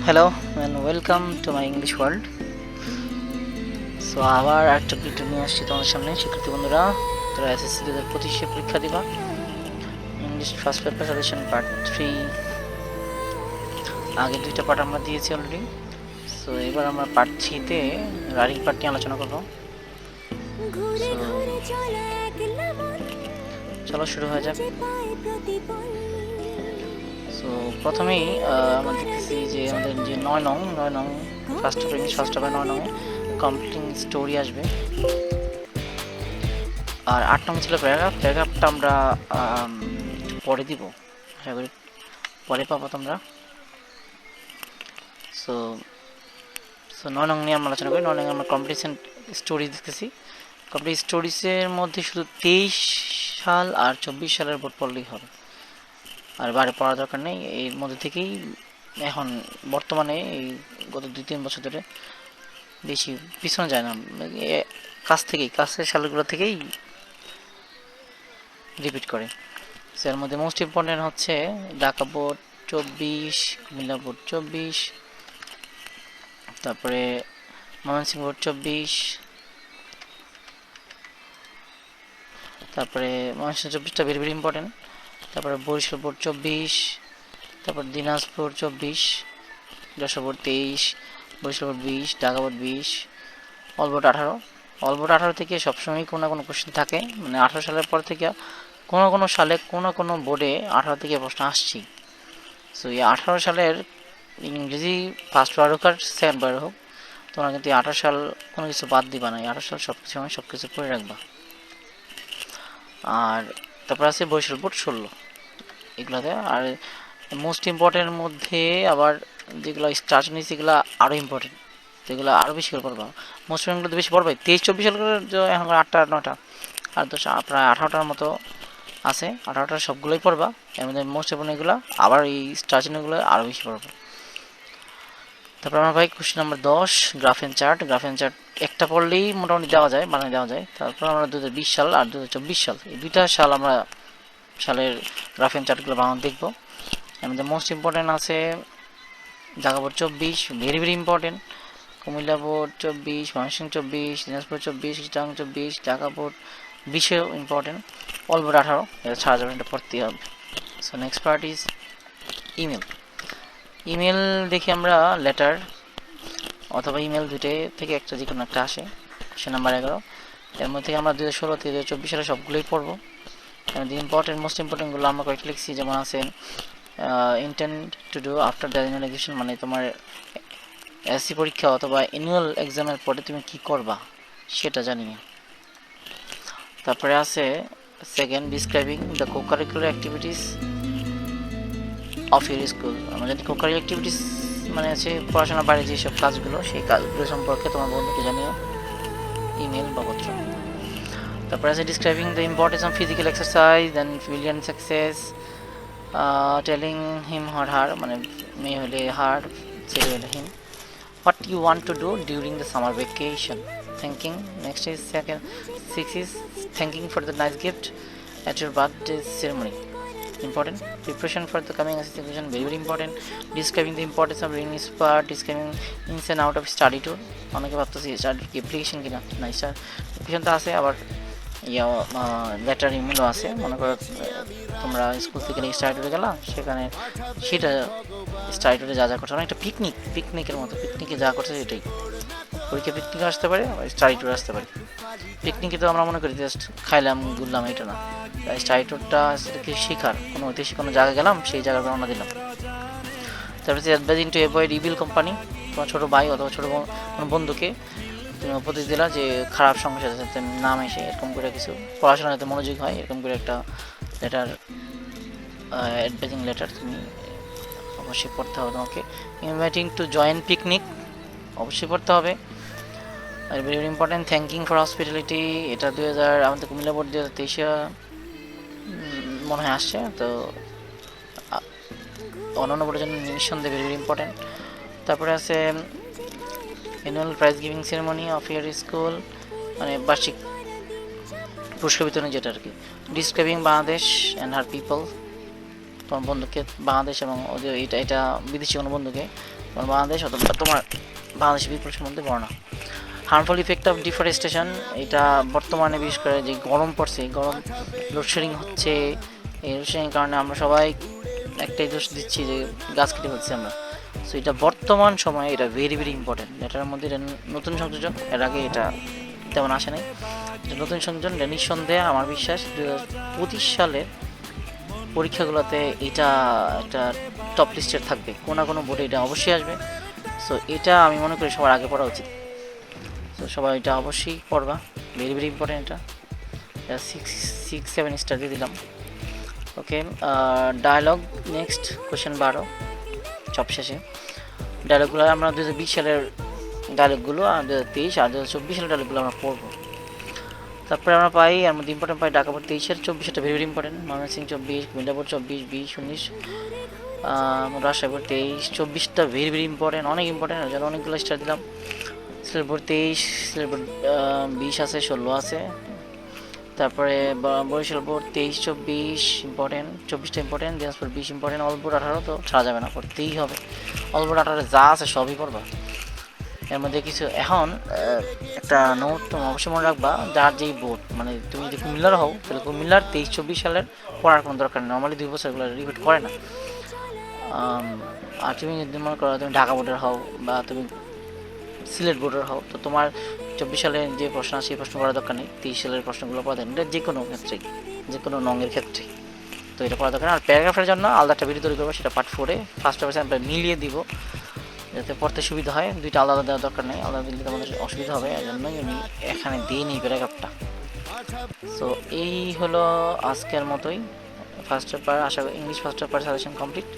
Hello and welcome to my English world. So আবার একটা video নিয়ে আসছি তোমাদের সামনে। শিক্ষার্থী বন্ধুরা, তোরা এসএসসি 2025 পরীক্ষা দিবা, English first paper suggestion part 3 আগে দুইটা পার্ট আমরা দিয়েছি অলরেডি। সো এবার আমরা পার্ট 3 তে রানিং পার্ট নিয়ে আলোচনা করব। চলো শুরু হয়ে যাক। সো প্রথমেই আমরা দেখতেছি যে আমাদের যে 9 নং first of English first of 9 নং কমপ্লিটিং স্টোরি আসবে, আর 8 নং ছিল প্যারাগ্রাফটা আমরা পরে দিব, আশা করি পরে পাবো তোমরা। সো 9 নং নিয়ে আমরা আলোচনা করি। 9 নং আমরা কম্পিটিশন স্টোরি দেখতেছি। কম্পিটিশন স্টোরিজের মধ্যে শুধু 23 সাল আর 24 সালের বোর্ড পড়লেই হবে, আর বাইরে পড়ার দরকার নেই। এর মধ্যে থেকেই এখন বর্তমানে এই গত 2-3 বছর ধরে বেশি পিছনে যায় না, কাছের সালগুলো থেকেই রিপিট করে। এর মধ্যে মোস্ট ইম্পর্টেন্ট হচ্ছে ঢাকা বোর্ড 24, কুমিল্লা বোর্ড 24, তারপরে ময়মনসিংহ বোর্ড 24, তারপরে ময়মনসিংহ 24টা ভেরি ভেরি ইম্পর্টেন্ট। তারপরে বরিশাল বোর্ড 24, তারপর Dinajpur 24, Jessore board 23, Barishal board 20, Dhaka board 20, all board 18। All board 18 থেকে সবসময় কোনো না কোনো কোশ্চেন থাকে, মানে 18 সালের পর থেকে কোনো সালে কোনো বোর্ডে 18 থেকে প্রশ্ন আসছে। সো এই 18 সালের ইংরেজি ফার্স্ট বার হোক আর সেকেন্ড বার হোক, তোমরা কিন্তু 18 সাল কোনো কিছু বাদ দিবা না, 18 সাল সব কিছু পড়ে রাখবা। আর তারপর আছে বরিশাল বোর্ড 16, এগুলোতে। আর মোস্ট ইম্পর্টেন্টের মধ্যে আবার যেগুলো স্টার্ট নিয়েছে সেগুলো আরও ইম্পর্টেন্ট, যেগুলো আরও বেশি করে পড়বা। মোস্ট ইম্পর্টেন্ট বেশি পড়বে 23-24 সাল করে, এখন 8টা 9টা আর 10 প্রায় 18টার মতো আছে। 18টার সবগুলোই পড়বা, এর মধ্যে মোস্ট ইম্পর্টেন্ট এগুলো, আবার এই স্টার্চিংগুলো আরও বেশি পড়বা। তারপর আমার ভাই question number 10, graph and chart. একটা পড়লেই মোটামুটি বানিয়ে দেওয়া যায়। তারপর আমরা 2020 সাল আর 2024 সাল, এই দুইটা সাল আমরা সালের গ্রাফ অ্যান্ড চার্টগুলো বানানো দেখবো। এর মধ্যে মোস্ট ইম্পর্টেন্ট আছে Dhaka board 24, very very important. Comilla board 24, Mymensingh 24, Dinajpur 24, Chittagong 24, Dhaka board 20 important. All board 18, এটা ছাড়া যাবে, এটা পড়তেই হবে। So next part is email দেখি আমরা লেটার অথবা ইমেল দুটো থেকে একটা যে কোনো একটা আসে। কোশ্চেন নাম্বার 11, এর মধ্যে আমরা 2016 থেকে 2024 সালে সবগুলোই পড়বো। মোস্ট ইম্পর্টেন্টগুলো আমরা কয়েকটা লিখছি, যেমন আছে intend to do after the annual exam, মানে তোমার এসসি পরীক্ষা অথবা অ্যানুয়াল এক্সামের পরে তুমি কি করবা সেটা জানিয়ে। তারপরে আছে second, describing the co-curricular activities of your school. আমরা জানি কো-কারিকুলার অ্যাক্টিভিটিস মানে আছে পড়াশোনার বাইরে যেসব কাজগুলো, সেই কাজগুলো সম্পর্কে তোমার বন্ধুকে জানিও, ইমেল বা পত্র। তারপরে আছে describing the importance of physical exercise and ফিলিয়ান success, telling him or her, মানে মেয়ে হলে হার, ছেলে হলে হিম, what you want to do during the summer vacation. Thanking. Next is 6 is thanking for the nice gift at your birthday ceremony. Important. Preparation for the coming examination, very very important. Describing the importance of reading is part, describing ins and out of study tour. অনেকে ভাবতেছি study application কিনা, না sir application তো আছে, আবার letter ইমেলও আছে। মনে করো তোমরা স্কুল থেকে স্টাডি ট্যুরে গেলা, সেখানে সেটা স্টাডি ট্যুরে যা করছে, অনেকটা পিকনিকের মতো, পিকনিকে যা করছে সেটাই পরীক্ষা। পিকনিকে আসতে পারে, স্টাডি ট্যুরে আসতে পারে। পিকনিকে তো আমরা মনে করি জাস্ট খাইলাম ঘুরলাম, এটা না। স্টাডি ট্যুরটা সেটাকে শেখার, কোনো ঐতিহাসিক কোনো জায়গায় গেলাম, সেই জায়গার রওনা দিলাম। তারপরে advising to avoid evil company, তোমার ছোটো ভাই অথবা ছোটো কোনো বন্ধুকে তুমি উপদেশ দিলা যে খারাপ সঙ্গের সাথে নাম এসে, এরকম করে কিছু পড়াশোনা যাতে মনোযোগ হয়, এরকম করে একটা লেটার, অ্যাডভাইজিং লেটার তুমি অবশ্যই পড়তে হবে তোমাকে। ইনভাইটিং টু জয়েন পিকনিক অবশ্যই পড়তে হবে। Are very very important thanking for hospitality, এটা আমাদের কুমিল্লা বোর্ড 2023 মনে হয় আসছে, তো অন্যান্য বোর্ডের জন্য নিঃসন্দেহে ভেরি ভেরি ইম্পর্টেন্ট। তারপরে আছে annual prize giving ceremony of your school, মানে বার্ষিক পুরস্কার বিতরণ যেটা আর কি। Describing Bangladesh and her people, তোমার বন্ধুকে বাংলাদেশ এবং ওদের এটা বিদেশি কোনো বন্ধুকে তোমার বাংলাদেশ অথবা তোমার বাংলাদেশের বিপ্লবের মধ্যে বলো না। হার্মফুল ইফেক্ট অফ ডিফরেস্টেশন, এটা বর্তমানে বিশেষ করে যে গরম পড়ছে, গরম লোডশেডিং হচ্ছে, এই লোডশেডিংয়ের কারণে আমরা সবাই একটাই দোষ দিচ্ছি যে গাছ কেটে ফেলছি আমরা। সো এটা বর্তমান সময়ে এটা ভেরি ভেরি ইম্পর্টেন্ট। এটার মধ্যে এটা নতুন সংযোজন, এর আগে এটা তেমন আসে নাই, এটা নতুন সংযোজন। এটা নিঃসন্দেহে আমার বিশ্বাস 2025 সালের পরীক্ষাগুলোতে এটা একটা টপ লিস্টের থাকবে, কোনো না কোনো বোর্ডে এটা অবশ্যই আসবে। সো এটা আমি মনে করি সবার আগে পড়া উচিত। তো সবাই এটা অবশ্যই পড়বা, ভেরি ভেরি ইম্পর্টেন্ট। এটা 6-7 স্টার দিয়ে দিলাম। ওকে, ডায়লগ নেক্সট কোয়েশ্চেন 12 সব শেষে। ডায়লগগুলো আমরা 2020 সালের ডায়লগগুলো আর 2023 আর 2024 সালের ডায়লগগুলো আমরা পড়বো। তারপরে আমরা পাই এর মধ্যে ইম্পর্টেন্ট পাই ঢাকা বোর্ড 23-এর 24, very very important. Mymensingh 24, Comilla board 24, 20-19, Rajshahi board 23-24টা ভেরি ভেরি ইম্পর্টেন্ট, অনেক ইম্পর্টেন্ট, ওই জন্য অনেকগুলো স্টার দিলাম। সিলেট বোর্ড 23, সিলেট বোর্ড 20 আছে, 16 আছে। তারপরে বরিশাল বোর্ড 23-24 ইম্পর্টেন্ট, 24টা important. Dinajpur 20 important. All board 18 তো ছাড়া যাবে না, পড়তেই হবে। অল বোর্ড 18 যা আছে সবই পড়বা। এর মধ্যে কিছু এখন একটা নোট তুমি অবশ্যই মনে রাখবা, যার যেই বোর্ড, মানে তুমি যদি কুমিল্লার হও তাহলে কুমিল্লার 23-24 সালের পড়ার কোনো দরকার নেই, নর্মালি 2 বছর এগুলো রিপিট করে না। আর তুমি যদি মনে করো তুমি ঢাকা বোর্ডের হও বা তুমি সিলেট বোর্ডের হও, তো তোমার 24 সালে যে প্রশ্ন আসে সেই প্রশ্ন করার দরকার নেই, 23 সালের প্রশ্নগুলো পড়া দেন, এটা যে কোনো ক্ষেত্রেই, যে কোনো নঙের ক্ষেত্রে। তো এটা পড়া দরকার। আর প্যারাগ্রাফের জন্য আলাদা একটা ভিডিও তৈরি করবো, সেটা পার্ট 4-এ ফার্স্ট অফ আমরা মিলিয়ে দিব যাতে পড়তে সুবিধা হয়। দুইটা আলাদা দেওয়ার দরকার নেই, আলাদা দিলে তোমাদের অসুবিধা হবে, এই জন্যই আমি এখানে দিই নিই প্যারাগ্রাফটা। সো এই হলো আজকের মতোই ফার্স্ট পেপার। আশা করি English first paper suggestion complete.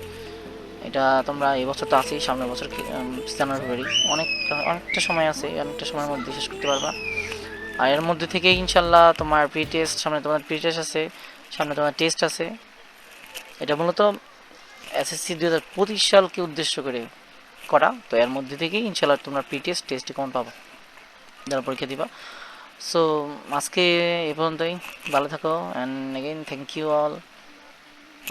এটা তোমরা এই বছর তো আছেই, সামনের বছর জানুয়ারি ফেব্রুয়ারি অনেকটা সময় আছে, অনেকটা সময়ের মধ্যে শেষ করতে পারবা। আর এর মধ্যে থেকে ইনশাল্লাহ তোমার প্রি টেস্ট, সামনে তোমার প্রি টেস্ট আছে, সামনে তোমার টেস্ট আছে। এটা মূলত এসএসসি 2025 সালকে উদ্দেশ্য করে করা। তো এর মধ্যে থেকেই ইনশাল্লাহ তোমরা প্রি টেস্ট টেস্টে কমন পাবো যারা পরীক্ষা দিবা। সো আজকে এ পর্যন্তই, ভালো থাকো, and again thank you all,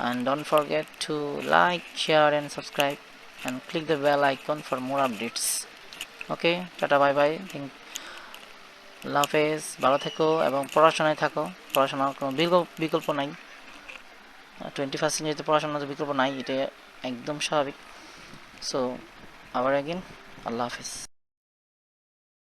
and don't forget to like, share and subscribe and click the bell icon for more updates. Okay, ta-ta, bye bye, আল্লাহ হাফেজ, ভালো থেকো এবং পড়াশোনায় থাকো। পড়াশোনার কোনো বিকল্প নাই, 21st সেঞ্চুরিতে পড়াশোনার বিকল্প নাই, এটা একদম স্বাভাবিক। সো আবার এগেইন আল্লাহ হাফেজ।